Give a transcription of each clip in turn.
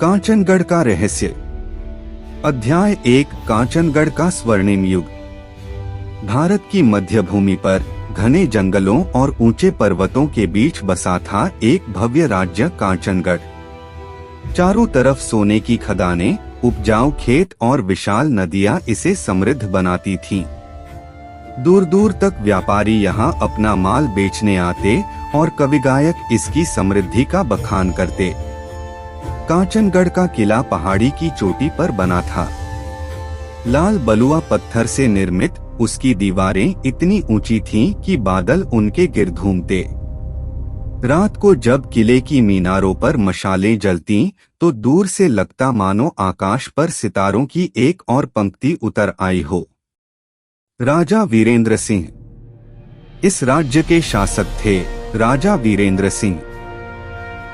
कांचनगढ़ का रहस्य। अध्याय 1। कांचनगढ़ का स्वर्णिम युग। भारत की मध्य भूमि पर घने जंगलों और ऊंचे पर्वतों के बीच बसा था एक भव्य राज्य कांचनगढ़। चारों तरफ सोने की खदानें, उपजाऊ खेत और विशाल नदियां इसे समृद्ध बनाती थीं। दूर दूर तक व्यापारी यहाँ अपना माल बेचने आते और कविगायक इसकी समृद्धि का बखान करते। कांचनगढ़ का किला पहाड़ी की चोटी पर बना था। लाल बलुआ पत्थर से निर्मित उसकी दीवारें इतनी ऊंची थीं कि बादल उनके गिर घूमते। रात को जब किले की मीनारों पर मशालें जलतीं तो दूर से लगता मानो आकाश पर सितारों की एक और पंक्ति उतर आई हो। राजा वीरेंद्र सिंह इस राज्य के शासक थे। राजा वीरेंद्र सिंह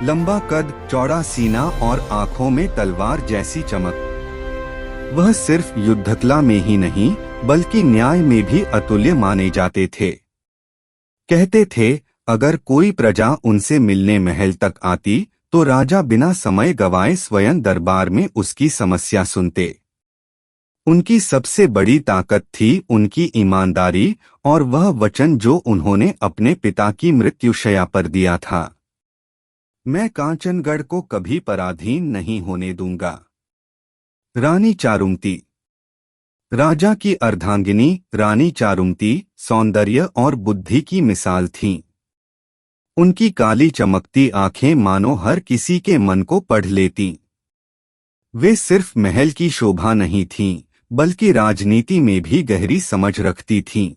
लंबा कद, चौड़ा सीना और आंखों में तलवार जैसी चमक। वह सिर्फ युद्धकला में ही नहीं बल्कि न्याय में भी अतुल्य माने जाते थे। कहते थे अगर कोई प्रजा उनसे मिलने महल तक आती तो राजा बिना समय गवाए स्वयं दरबार में उसकी समस्या सुनते। उनकी सबसे बड़ी ताकत थी उनकी ईमानदारी और वह वचन जो उन्होंने अपने पिता की मृत्युशैया पर दिया था। मैं कांचनगढ़ को कभी पराधीन नहीं होने दूंगा। रानी चारुमती राजा की अर्धांगिनी रानी चारुमती सौंदर्य और बुद्धि की मिसाल थीं। उनकी काली चमकती आंखें मानो हर किसी के मन को पढ़ लेतीं। वे सिर्फ महल की शोभा नहीं थीं बल्कि राजनीति में भी गहरी समझ रखती थीं।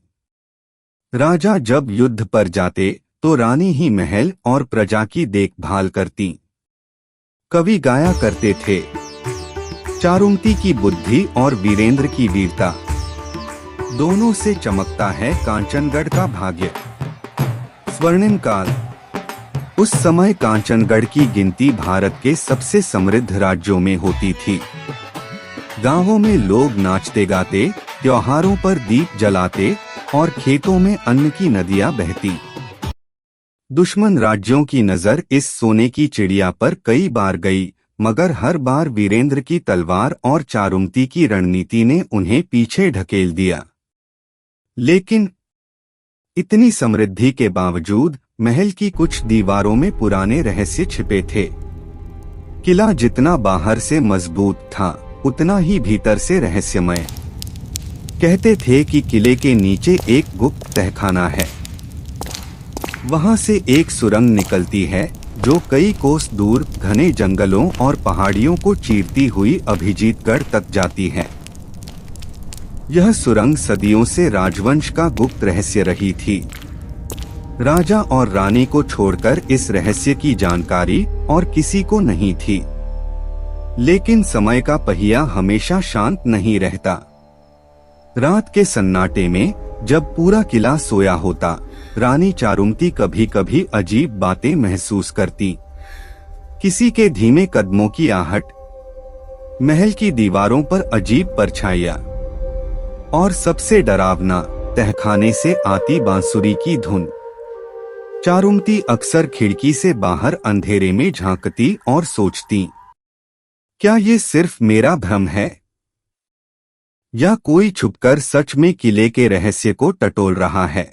राजा जब युद्ध पर जाते तो रानी ही महल और प्रजा की देखभाल करती। कवि गाया करते थे, चारुमती की बुद्धि और वीरेंद्र की वीरता दोनों से चमकता है कांचनगढ़ का भाग्य। स्वर्णिम काल। उस समय कांचनगढ़ की गिनती भारत के सबसे समृद्ध राज्यों में होती थी। गांवों में लोग नाचते गाते, त्योहारों पर दीप जलाते और खेतों में अन्न की नदियां बहती। दुश्मन राज्यों की नजर इस सोने की चिड़िया पर कई बार गई, मगर हर बार वीरेंद्र की तलवार और चारुमती की रणनीति ने उन्हें पीछे ढकेल दिया। लेकिन इतनी समृद्धि के बावजूद महल की कुछ दीवारों में पुराने रहस्य छिपे थे। किला जितना बाहर से मजबूत था उतना ही भीतर से रहस्यमय। कहते थे कि किले के नीचे एक गुप्त तहखाना है। वहां से एक सुरंग निकलती है जो कई कोस दूर घने जंगलों और पहाड़ियों को चीरती हुई अभिजीतगढ़ तक जाती है। यह सुरंग सदियों से राजवंश का गुप्त रहस्य रही थी। राजा और रानी को छोड़कर इस रहस्य की जानकारी और किसी को नहीं थी। लेकिन समय का पहिया हमेशा शांत नहीं रहता। रात के सन्नाटे में जब पूरा किला सोया होता, रानी चारुमती कभी कभी अजीब बातें महसूस करती। किसी के धीमे कदमों की आहट, महल की दीवारों पर अजीब परछाइयां और सबसे डरावना तहखाने से आती बांसुरी की धुन। चारुमती अक्सर खिड़की से बाहर अंधेरे में झांकती और सोचती, क्या ये सिर्फ मेरा भ्रम है या कोई छुपकर सच में किले के रहस्य को टटोल रहा है।